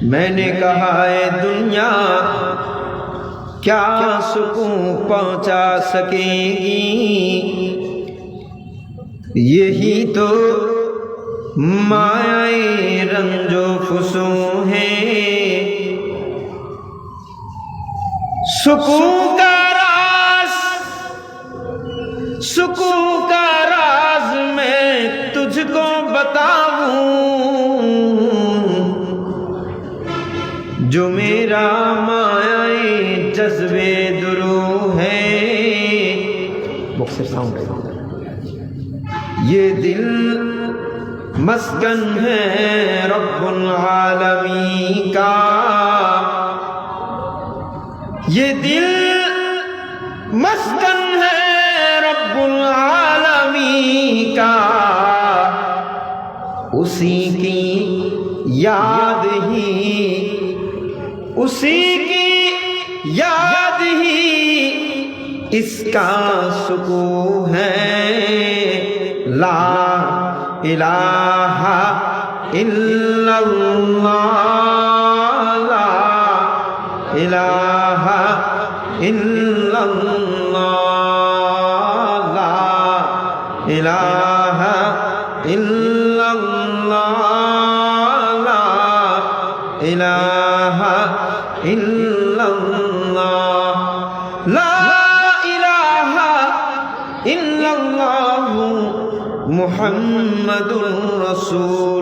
میں نے کہا اے دنیا کیا سکون پہنچا سکے گی، یہی تو مایہ رنج و فسوں ہے، سکون کا راز میں تجھ کو بتاؤں، جو میرا مایہ جذبے درو ہے، یہ دل مسکن ہے رب العالمین کا، یہ دل مسکن ہے رب العالمین کا، اسی کی یاد ہی اس کا سکون ہے، لا الہ الا اللہ، لا الہ الا اللہ، لا الہ الا اللہ، لا الہ الا اللہ، لا الہ الا اللہ محمد رسول